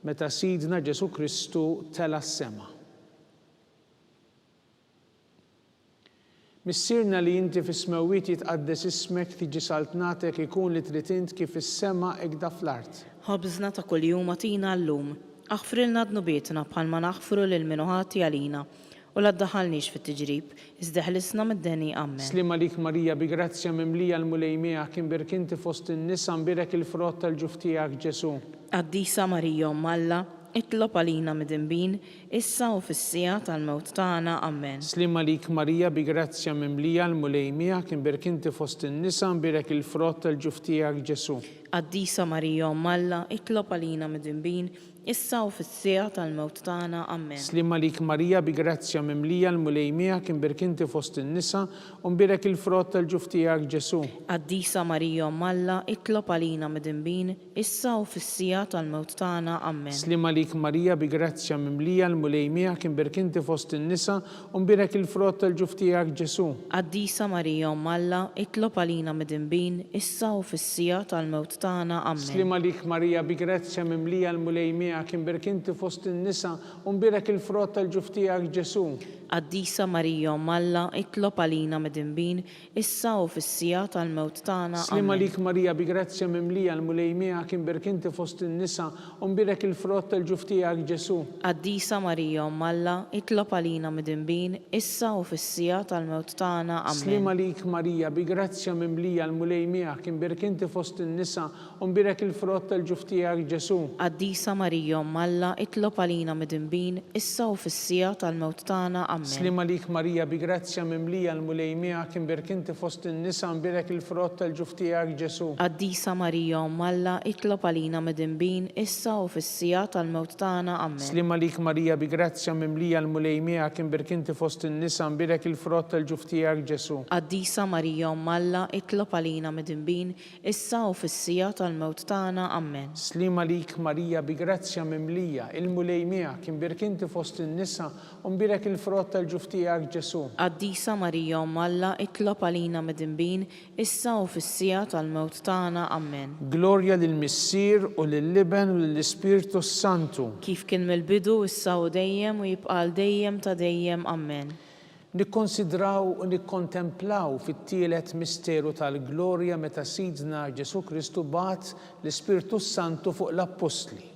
meta Sidna Ġesu Kristu tela s-sema. Missierna li inti fis-smewiet jitqaddes ismek tiġi saltnatek ikun li trid int kif is-sema ekda fl-art. Ħobżna ta' kuljum atina llum. Aħfrilna dnubietna bħalma naħfru lil min ħati għalina. U la ddaħħalniex fit-tiġrib, iżda ħlisna mid-deni. Amen. Slima lik Marija bi grazzja mimlija l-mulejmija kien berkinti fost in-nisa nbirek il-frott tal-ġuf tiegħek Ġesu. Qaddisa Marija Umm Alla, itlob għalina mid-dinbin, issa u fis-sija tal-mewt tagħna. Amen. Slima lik Marija bi grazzja mimlija l-mulejmija kien berkinti fost in-nisa nbirek il-frott tal-ġuf tiegħek Ġesu. Qaddisa Marija Umm Alla, itlob għalina mid-dinbin, issa u fis-sija tal-mewt tagħna. Amen. Slima lik Marija bi grazzja mimlija l-mulejmija kien berkinti fost in-nisa nbirek il-frott tal-ġuf tiegħek Ġesu. Qaddisa Marija Umm Alla, itlob għalina mid-dinbin, issa u fis-sija tal-mewt tagħna. Amen. Slima lik Marija bi grazzja mimlija l-mulejmija kien berkinti fost in-nisa nbirek il-frott tal-ġuf tiegħek Ġesu. Qaddisa Marija Umm Alla, itlob għalina mid-dinbin, issa u fis-sija tal-mewt tagħna. Amen. Slima lik Marija bi grazzja mimlija l-mulejmija miegħek inberek inti fost in-nisa u nbirek il-frott tal-ġuf tiegħek Ġesu. Qaddisa Marija Malla, itlob għalina midinbin, issa u fis-sija tal-mewt tagħna. Slima lik Marija bi grazzja mimlija l-mulej miegħek inberek inti fost in-nisa u nbirek il-frott tal-ġuf tiegħek Ġesu. Qaddisa Marija Malla, itlob għalina midinbin, issa u fis-sija tal-mewt tagħna. Slima lik Marija bi grazzja mimlija l-mulej miegħek inberek inti fost in-nisa u nbirek il-frott tal-ġuf tiegħek Ġesu. Qaddisa Marija Malla, itlob għalina midinbin, issa u fis-sija tal-mewt tagħna. Slima lik Marija bi grazzja mimlija l-mulej miegħek inberek inti fost in-nisa nbirek il-frott tal-ġuf tiegħek Ġesu. Qaddisa Marija Malla, itlob għalina midinbin, issa u fis-sija tal-mewt tagħna. Amen. Slima lik Marija bi grazzja mimlija l-mulej miegħek inberek inti fost in-nisa nbirek il-frott tal-ġuf tiegħek Ġesu. Qaddisa Marija Malla, itlob għalina midinbin, issa u fis-sija tal-mewt tagħna. Amen. Slima lik Marija bi grazzja mimlija il-mulej miegħek inberek inti fost in-nisa u nbirek il-frott tal-ġuf tiegħek Ġesu. Qaddisa Marija Malla, itlob għalina midinbin, issa u fis-sija tal-mewt tagħna. Amen. Glorja lill-Missier u lill-Liben u lill-Ispirtu Santu. Kif kien mill-bidu, issa u dejjem u jibqa' dejjem ta' dejjem. Amen. Nikkonsidraw u nikkontemplaw fit-tielet misteru tal-glorja meta Sidna Ġesu Kristu bagħat l-Ispirtu Santu fuq l-Apostli.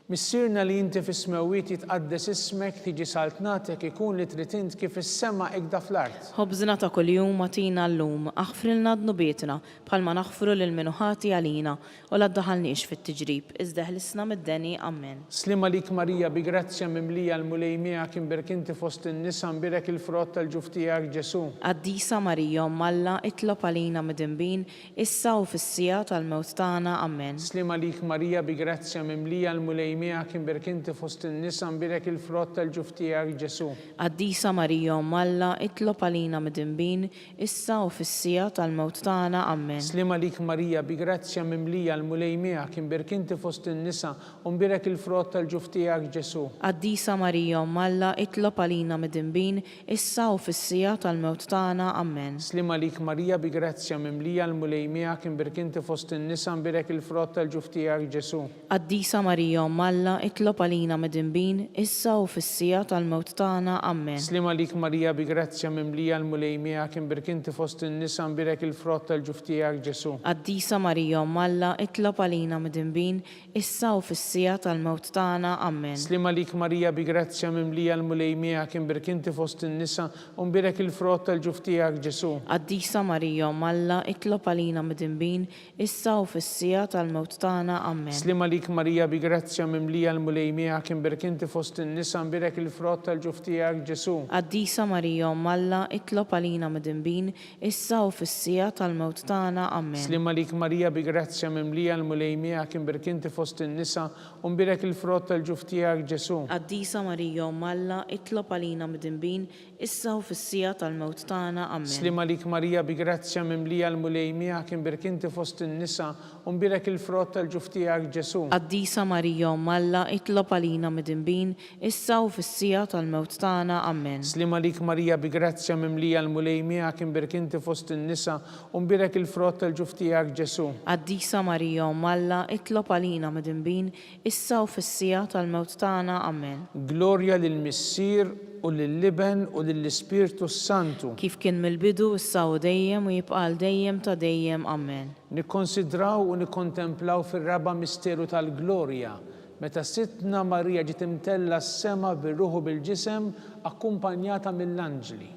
Missierna li inti fis-smewwiet jitqaddes ismek tiġi saltnatek ikun li trid int kif is-sema hekk fl-art. Ħobżna ta' kuljum atina llum, aħfrilna dnubietna bħalma naħfru lil min ħati għalina u la ddaħħalniex fit-tiġrib, iżda ħlisna mid-deni. Amen. Slima lik Marija bi grazzja mimlija l-mulej miegħek inberek inti fost in-nisa nbirek il-frott tal-ġuf tiegħek Ġesu. Qaddisa Marija Malla, itlob għalina midinbin, issa u fis-sija tal-mewt tagħna. Amen. Slima lik Marija bi grazzja mimlija l-mulej miegħek inberek inti fost in-nisa nbirek il-frott tal-ġuf tiegħek Ġesu. Qaddisa Marija Malla, itlob għalina midinbin, issa u fis-sija tal-mewt tagħna. Amen. Slima lik Marija bi grazzja mimlija l-mulej miegħek inberek inti fost in-nisa u nbirek il-frott tal-ġuf tiegħek Ġesu. Qaddisa Marija Malla, itlob għalina midinbin, issa u fis-sija tal-mewt tagħna. Amen. Slima lik Marija bi grazzja mimlija l-mulej miegħek inberek inti fost in-nisa nbirek il-frott tal-ġuf tiegħek Ġesu. Qaddisa Marija Malla, itlob għalina midinbin, issa u fis-sija tal-mewt tagħna. Amen. Slima lik Marija bi grazzja mimlija l-mulej miegħek inberek inti fost in-nisa nbirek il-frott tal-ġuf tiegħek Ġesu. Qaddisa Marija Malla, itlob għalina midinbin, issa u fis-sija tal-mewt tagħna. Amen. Slima lik Marija bi grazzja mimlija l-mulej miegħek inberek inti fost in-nisa u nbirek il-frott tal-ġuf tiegħek Ġesu. Qaddisa Marija Malla, itlob għalina midinbin, issa u fis-sija tal-mewt tagħna. Amen. Slima lik Marija bi grazzja mimlija l-mulej miegħek inberek inti fost in-nisa nbirek il-frott tal-ġuf tiegħek Ġesu. Qaddisa Marija Malla, itlob għalina midinbin, issa u fis-sija tal-mewt tagħna. Amen. Slima lik Marija bi grazzja mimlija l-mulej miegħek inberek inti fost in-nisa u nbirek il-frott tal-ġuf tiegħek Ġesu. Qaddisa Marija Malla, itlob għalina midinbin, issa u fis-sija tal-mewt tagħna. Amen. Slima lik Marija bi grazzja mimlija l-mulej miegħek inberek inti fost in-nisa u nbirek il-frott tal-ġuf tiegħek Ġesu. Qaddisa Marija Malla, itlob għalina midinbin, issa u fis-sija tal-mewt tagħna. Amen. Slima lik Marija bi grazzja mimlija l-mulej miegħek inberek inti fost in-nisa u nbirek il-frott tal-ġuf tiegħek Ġesu. Qaddisa Marija Malla, itlob għalina midinbin, issa u fis-sija tal-mewt tagħna. Amen. Glorja lill-Missier u lill-Liben u lill-Ispirtu Santu. Kif kien mill-bidu, issa u dejjem u jibqa' dejjem ta' dejjem. Amen. Nikkonsidraw u nikkontemplaw fir-raba misteru tal-glorja meta Sidna Marija ġiet imtella s-sema bir-ruħu bil-ġisem akkumpanjata mill-anġli.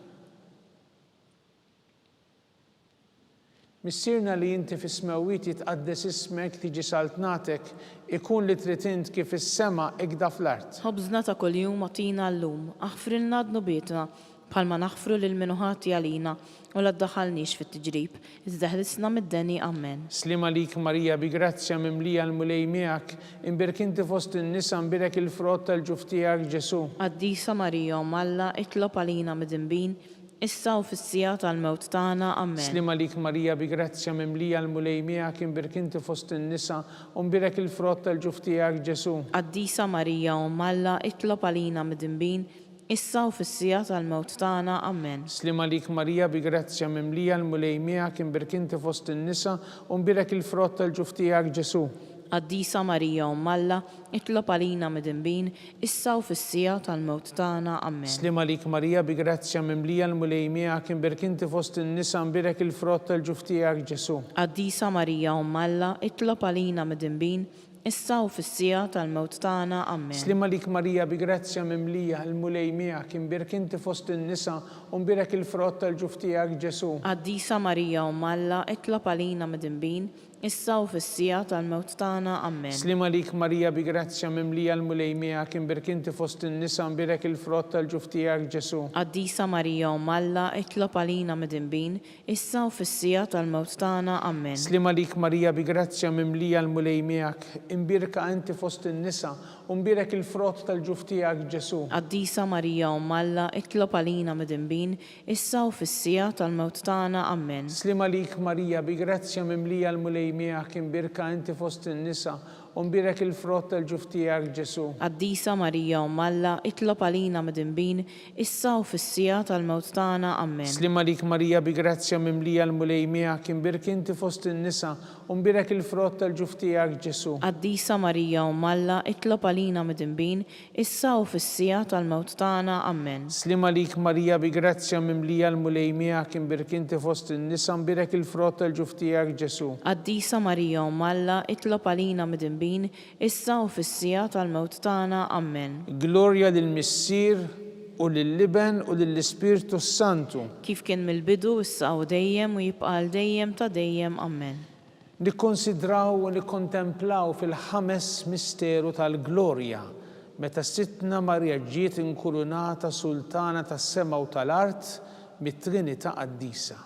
Missierna li inti fis-smewwiet jitqaddes ismek tiġi saltnatek ikun li trid int kif is-sema hekk fl-art. Ħobżna ta' kuljum atina llum, aħfrilna dnubietna bħalma naħfru lil min ħati għalina u la ddaħħalniex fit-tiġrib, iżda ħlisna mid-deni. Amen. Slima lik Marija bi grazzja mimlija l-mulej miegħek inberek inti fost in-nisa nbirek il-frott tal-ġuf tiegħek Ġesu. Qaddisa Marija Malla, itlob għalina midinbin, issa u fis-sija tal-mewt tagħna. Amen. Slima lik Marija bi grazzja mimlija l-mulej miegħek inberek inti fost in-nisa u nbirek il-frott tal-ġuf tiegħek Ġesu. Qaddisa Marija Malla, itlob għalina midinbin, issa u fis-sija tal-mewt tagħna. Amen. Slima lik Marija bi grazzja mimlija l-mulej miegħek imbirkinti fost in-nisa u mbirek il-frott tal-ġuf tiegħek Ġesu. Qaddisa Marija Umm Alla, itlob għalina midinbin, issa u fis-sija tal-mewt tagħna. Amen. Slima lik Marija bi grazzja mimlija l-mulej miegħek imbirkinti fost in-nisa mbirek il-frott tal-ġuf tiegħek Ġesu. Qaddisa Marija Umm Alla, itlob għalina midinbin, issa u fis-sija tal-mewt tagħna. Amen. Slima lik Marija bi grazzja mimlija l-mulej miegħek imbirkinti fost in-nisa u mbirek il-frott tal-ġuf tiegħek Ġesu. Qaddisa Marija Umm Alla, itlob għalina midinbin, issa u fis-sija tal-mewt tagħna. Amen. Slima lik Marija bi grazzja mimlija l-mulej miegħek imbirkinti fost in-nisa mbirek il-frott tal-ġuf tiegħek Ġesu. Qaddisa Marija Umm Alla, itlob għalina midinbin, issa u fis-sija tal-mewt tagħna. Amen. Slima lik Marija bi grazzja mimlija l-mulej miegħek imbirka inti fost in-nisa u mbirek il-frott tal-ġuf tiegħek Ġesu. Qaddisa Marija Umm Alla, itlob għalina midinbin, issa u fis-sija tal-mewt tagħna. Amen. Slima lik Marija bi grazzja mimlija l-mulej miegħek imbirka inti fost in-nisa u mbirek il-frott tal-ġuf tiegħek Ġesu. Qaddisa Marija Umm Alla, itlob għalina midinbin, issa u fis-sija tal-mewt tagħna. Amen. Slima lik Marija bi grazzja mimlija l-mulej miegħek imbirk inti fost in-nisa u mbirek il-frott tal-ġuf tiegħek Ġesu. Qaddisa Marija Umm Alla, itlob għalina midinbin, issa u fis-sija tal-mewt tagħna. Amen. Slima lik Marija bi grazzja mimlija l-mulej miegħek imbirk inti fost in-nisa mbirek il-frott tal-ġuf tiegħek Ġesu. Qaddisa Marija Umm Alla, itlob għalina midinbin, issa u fis-sija tal-mewt tagħna. Amen. Glorja lill-Missier u lill-Liben u lill-Ispirtu Santu. Kif kien mill-bidu, issa u dejjem u jibqa' għal dejjem ta' dejjem. Amen. Nikkonsidraw u nikkontemplaw fil-ħames misteru tal-glorja meta Sittna Marija ġiet inkurunata Sultana tas-sema u tal-art mit-Trinità Qaddisa.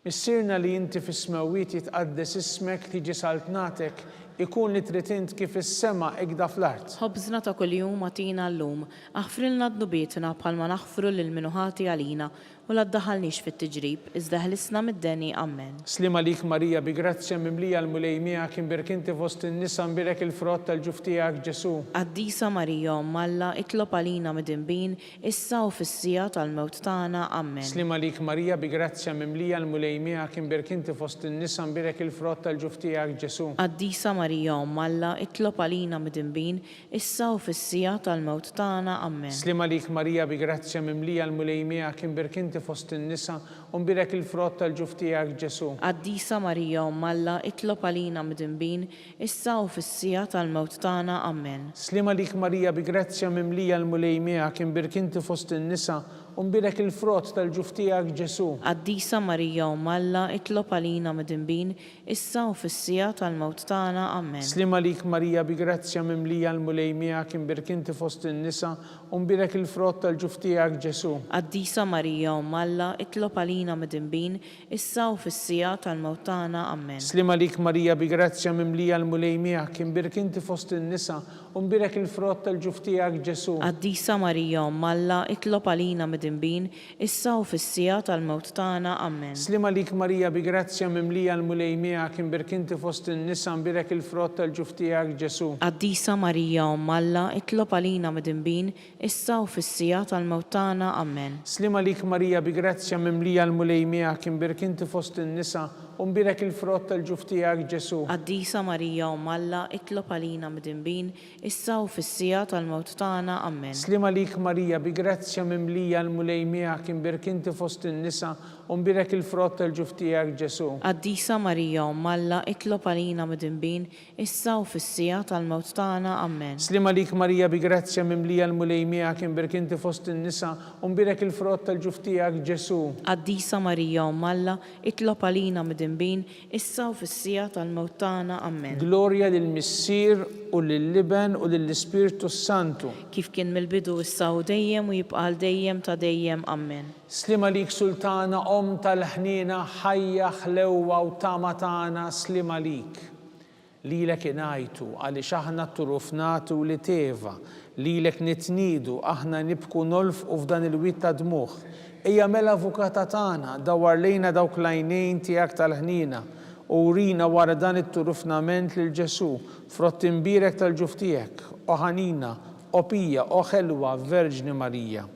Missierna li inti fis-smawiet jitqaddes ismek tiġi saltnatek ikun li trid int kif is-sema hekk fl-art. Ħobżna ta' kuljum agħtina llum, aħfrilna d-nubietna bħalma naħfru lil min hu ħati għalina u la ddaħħalniex fit-tiġrib, iżda ħlisna mid-deni. Amen. Slima lik Marija bi grazzja mimlija l-mulej miegħek imbirk inti fost in-nisa mbirek il-frott tal-ġuf tiegħek Ġesu. Qaddisa Marija Umm Alla, itlob għalina midinbin, issa u fis-sija tal-mewt tagħna. Amen. Slima lik Marija bi grazzja mimlija l-mulej miegħek imbirk inti fost in-nisa mbirek il-frott tal-ġuf tiegħek Ġesu. Qaddisa Marija Umm Alla, itlob għalina midinbin, issa u fis-sija tal-mewt tagħna. Amen. Slima lik Marija bi grazzja mimlija l-mulej miegħek imbirk inti fost in-nisa u mbirek il-frott tal-ġuf tiegħek Ġesu. Qaddisa Marija Umm Alla, itlob għalina midinbin, issa u fis-sija tal-mewt tagħna. Amen. Slima lik Marija bi grazzja mimlija l-mulej miegħek imbirk inti fost in-nisa u mbirek il-frott tal-ġuf tiegħek Ġesu. Qaddisa Marija Umm Alla, itlob għalina midinbin, issa u fis-sija tal-mewt tagħna. Amen. Slima lik Marija bi grazzja mimlija l-mulej miegħek imbirk inti fost in-nisa u mbirek il-frott tal-ġuf tiegħek Ġesu. Qaddisa Marija Umm Alla, itlob għalina midinbin, issa u fis-sija tal-mewt tagħna. Amen. Slima lik Marija bi grazzja mimlija l-mulej miegħek imbirk inti fost in-nisa u mbirek il-frott tal-ġuf tiegħek Ġesu. Qaddisa Marija Umm Alla, itlob għalina midinbin, issa u fis-sija tal-mewt tagħna. Amen. Slima lik Marija bi grazzja mimlija l-mulej miegħek imbirk inti fost in-nisa mbirek il-frott tal-ġuf tiegħek Ġesu. Qaddisa Marija Umm Alla, itlob għalina midinbin, issa u fis-sija tal-mewt tagħna. Amen. Slima lik Marija bi grazzja mimlija l-mulej miegħek imbirk inti fost in-nisa u mbirek il-frott tal-ġuf tiegħek Ġesu. Qaddisa Marija Umm Alla, itlob għalina midinbin, issa u fis-sija tal-mewt tagħna. Amen. Slima lik Marija bi grazzja mimlija l-mulej miegħek imbirk inti fost in-nisa u mbirek il-frott tal-ġuf tiegħek Ġesu. Qaddisa Marija Umm Alla, itlob għalina midinbin, issa u fis-sija tal-mewt tagħna. Amen. Slima lik Marija bi grazzja mimlija l-mulej miegħek imbirk inti fost in-nisa u mbirek il-frott tal-ġuf tiegħek Ġesu. Qaddisa Marija Umm Alla, itlob għalina midinbin, issa u fis-sija tal-mewt tagħna. Amen. Glorja lill-Missier u lill-Liben u lill-Ispirtu Santu. Kif kien mill-bidu, issa u dejjem u jibqa' għal dejjem ta' dejjem. Amen. Slima lik Sultana tal-ħnina ħajja ħlewwa u tama tagħna, slima lik. Lilek ingħajtu għaliex aħna turufnatu li teva, lilek nitniedu aħna nibku nolfqu f'dan il-witt ta' dmuħ. Ejja mela avukata tagħna dawar lejna dawk l-għajnejn tiegħek tal-ħnina u urina wara dan it-turufnament lil Ġesu frott imbirek tal-ġuf tiegħek o Ħanina, o Pija, o Ħelwa, Verġni Marija.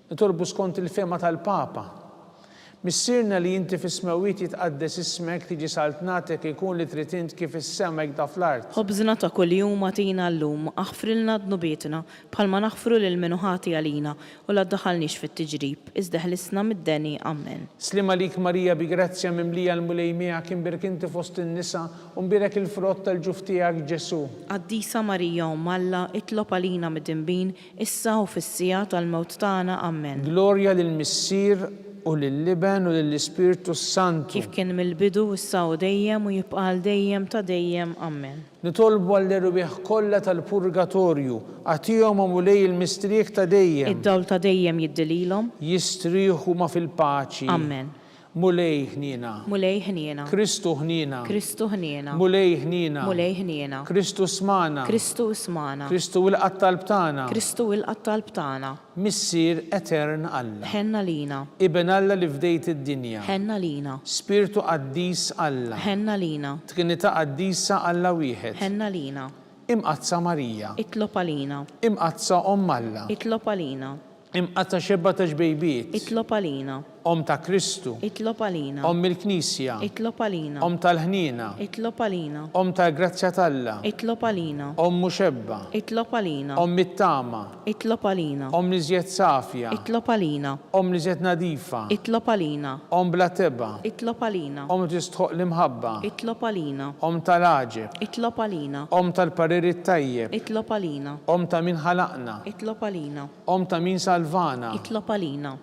Nitolbu skont il-fema tal-Papa. Missirna li inti fis-smawiet jitqaddes ismek tiġi saltnatek ikun li trid int kif is-sema jgħid fl-art. Ħobżna ta' kuljum agħtina llum, aħfrilna dnubietna bħalma naħfru lil min ħati għalina u la ddaħħalniex fit-tiġrib, iżda ħlisna mid-deni. Amen. Slima lik Marija bi grazzja mimlija l-mulej miegħek imbirek inti fost in-nisa u mbirek il-frott tal-ġuf tiegħek Ġesu. Qaddisa Marija Umm Alla, itlob għalina mid-dinbin, issa u fis-sija tal-mewt tagħna. Amen. Glorja lill-Missier u lill-Liben u lill-Ispirtu Santu. Kif kien mill-bidu issa u dejjem u jibqa' dejjem ta' dejjem. Amen. Nitolbu għall-erbieħ kollha tal-purgatorju, għatihom mulej il-mistrieħ ta' dejjem. Id-dawl ta' dejjem jiddililhom. Jistrieħu ma fil-paċi. Amen. Mulej ħnina. Mulej ħniena. Kristu ħnina. Kristu ħniena. Mulej ħnina. Mulej ħniena. Kristu smana. Kristu ismana. Kristu il-qatt tal-btana. Kristu il-qatt tal-btana. Missier etern Alla. Ħenna lina. Iben Alla li fdejt id-dinja. Ħenna lina. Spiritu qaddis Alla. Ħenna lina. Trinità qaddisa Alla wieħed. Ħenna lina. Imqazza Marija. Itlob għalina. Imqazza Omm Alla. Itlob għalina. Imqazza xebba ta' ġbejbiet. Itlob għalina. Om ta' Kristu. Itlob għalina. Om il-Knisja. Itlob għalina. Om tal-ħnina. Itlob għalina. Om tal-Grazzja Talla. Itlob għalina. Om muxebba. Itlob għalina. Om mittama. Itlob għalina. Om liżjed safja. Itlob għalina. Om liżjed nadifa. Itlob għalina. Om bla teba. Itlob għalina. Om tistħoq l-imħabba. Itlob għalina. Om tal-aġeb. Itlob għalina. Om tal-pariri tajjeb. Itlob għalina. Om ta' min ħalaqna. Itlob għalina. Om ta' min salvana. Itlob għalina.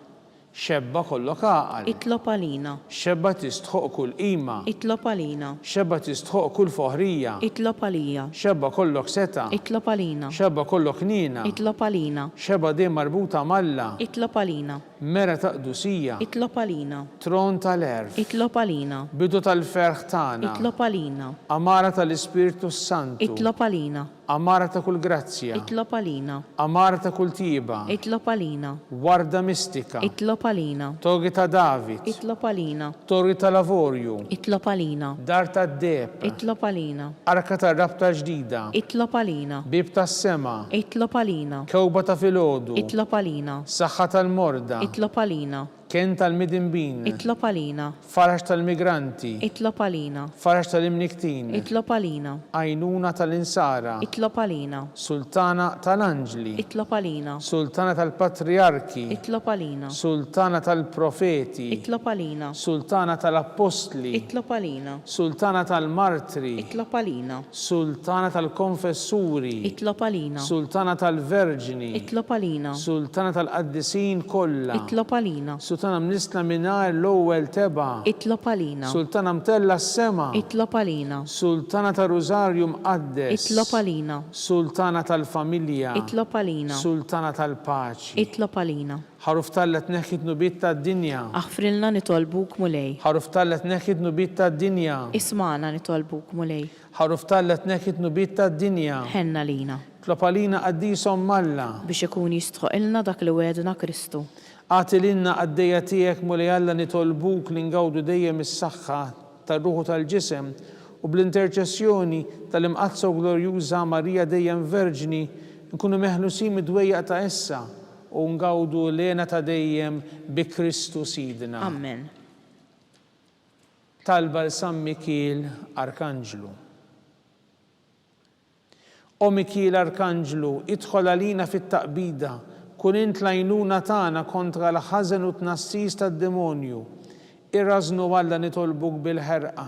Xebba kollok għaqal. Itlob għalina. Xebba tistħoq kull qima. Itlob għalina. Xebba tistħoq kull foħrija. Itlob għalija. Xebba kollok seta. Itlob għalina. Xebba kollok nina. Itlob għalina. Xebba dejjem marbuta malla. Itlob għalina. Mera ta' qdusija. Itlob għalina. Tron tal-erf. Itlob għalina. Bidu tal-ferħ tagħna. Itlob għalina. Amara tal-Ispirtu Santu. Itlob għalina. Amara ta' kull grazzja. Itlob għalina. Amara ta' kull tiba. Itlob għalina. Warda mistika. Itlob għalina. Togi ta' David. Itlob għalina. Torri ta' lavorju. Itlob għalina. Dar ta' deb. Itlob għalina. Arka ta' rabta ġdida. Itlob għalina. Bib ta' sema. Itlob għalina. Kewba ta' filodu. Itlob għalina. Saħħa tal-morda. Itlob għalina. Ken tal-midinbin. Itlob għalina. Farax tal-migranti. Itlob għalina. Farax tal-imniktin. Itlob għalina. Għajnuna tal-insara. Itlob għalina. Sultana tal-anġli. Itlob għalina. Sultana tal-patriarki. Itlob għalina. Sultana tal-profeti. Itlob għalina. Sultana tal-apostli. Itlob għalina. Sultana tal-martri. Itlob għalina. Sultana tal-konfessuri. Itlob għalina. Sultana tal-verġini. Itlob għalina. Sultana tal-qaddisin kollha. Itlob għalina. Sultana mnisla minar l-ewwel teba. Itlob għalina. Sultana mtella s-sema. Itlob għalina. Sultana tal-Rożarju mqaddes. Itlob għalina. Sultana tal-familja. Itlob għalina. Sultana tal-paċi. Itlob għalina. Ħaruf tallet neħkit nubit tad-dinja. Aħfrilna nitolbuk mulej. Ħaruf tallet neħkit nubit tad-dinja. Ismana nitolbuk mulej. Ħaruf tallet neħkit nubit tad-dinja. Ħenna lina. Tlopalina qaddisom malla. Biex ikun jistħoqilna dak li wedna Kristu. Għatilinna għaddejja tiegħek mulej Alla nitolbuk li ngawdu dejjem is-saħħa tar-ruħu tal-ġisem u bl-interċessjoni tal-imqazza u glorjuża Marija dejjem Verġni nkunu meħlusin mid-dwejjaq ta' issa u ngawdu lena ta' dejjem bi Kristu Sidna. Amen. Talba l-San Mikil Arkanġlu. O Mikil Arkanġlu, idħol għalina fit-taqbida, kun int lajnuna tagħna kontra l-ħażen u tnassis tad-demonju. Irrażnu Alla nitolbuk bil-ħerqa,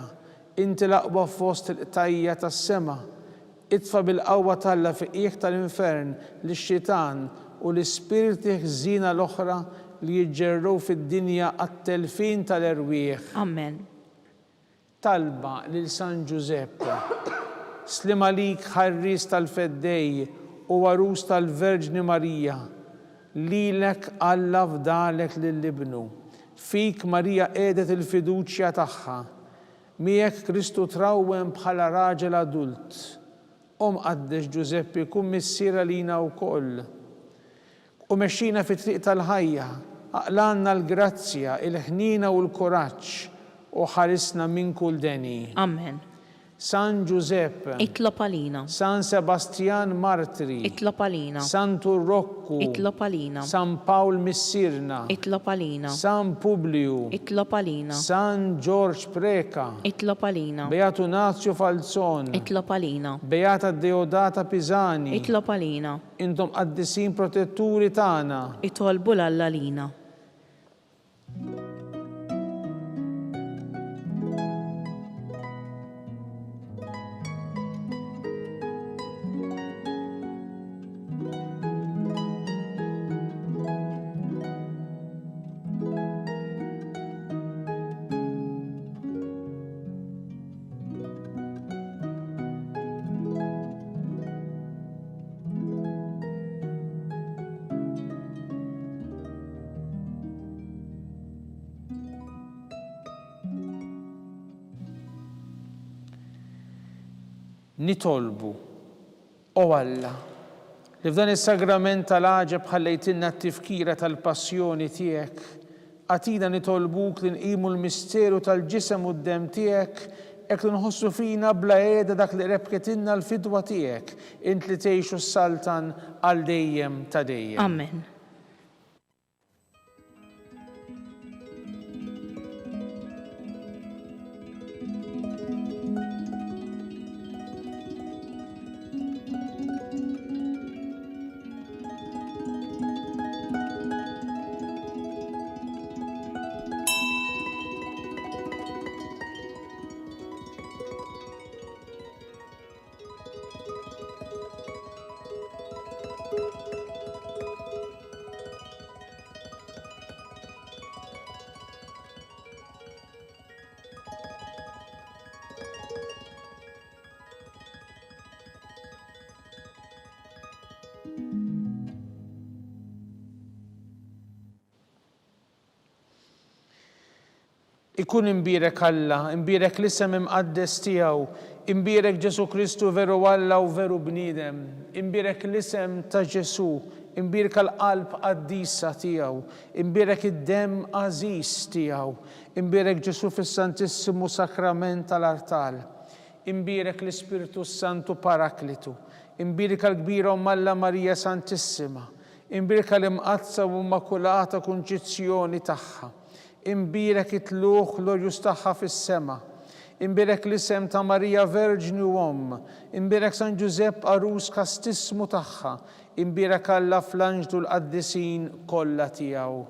inti l-aqwa fost il-qtajja tas-sema, itfa bil-qawwa Alla fiqih tal-infern lix-xitan u l-ispirti ħżina l-oħra li jiġġerru fid-dinja għat-telfin tal-erwieħ. Amen. Talba lil San Giuseppe, slima lik ħarris tal-feddej u warus tal-Verġni Marija, lilek Alla fdalek lill-ibnu. Fik Marija qiegħdet il-fiduċja tagħha. Miegħek Kristu trawwem bħala raġel adult. Qaddex Giuseppe kun missiera lina wkoll. U mexxina fit-triq tal-ħajja, aqlanna l-grazzja, il-ħnina u l-kuraġġ u ħarisna minn kull deni. Amen. San Giuseppe, itlob għalina. San Sebastian Martri, Itlob għalina. San Turroccu, Itlob għalina. San Paul Missirna, Itlob għalina. San Publiu, Itlob għalina. San George Preka, Itlob għalina. Beato Nazio Falzon, Itlob għalina. Beata Deodata Pisani, Itlob għalina. intom qaddisin protetturi tagħna. Itolbu l-Alla lina. Nitolbu, o Alla, li f'dan is-sagrament tal-għaġeb ħallejtilna t-tifkira tal-passjoni tiegħek, għatina nitolbuk li nqimu l-misteru tal-ġisem u d-dem tiegħek, hekk li nħossu fina bla qiegħda dak li rebketilna l-fidwa tiegħek, int li tgħixu s-saltan għal dejjem ta' dejjem. Amen. Ikun imbirek Alla, imbirek l-isem imqaddes tiegħu, imbirek Ġesu Kristu veru Alla u veru bniedem, imbirek l-isem ta' Ġesu, imbirek l-qalb qaddisa tiegħu, imbirek id-dem għażiż tiegħu, imbirek Ġesu fis-Santissimu Sakrament tal-Artal, imbirek l-Ispiritu Santu Paraklitu, imbirek l-kbira Alla Marija Santissima, imbirek l-imqazza u immakulata kunċizzjoni tagħha, imbirek it-tluħ glorjus tagħha fis-sema, imbirek l-isem ta' Marija Verġni u Omm, imbirek San Giuseppe Arus kastismu tagħha, imbirek Alla fl-anġdu l-qaddisin kollha tiegħu.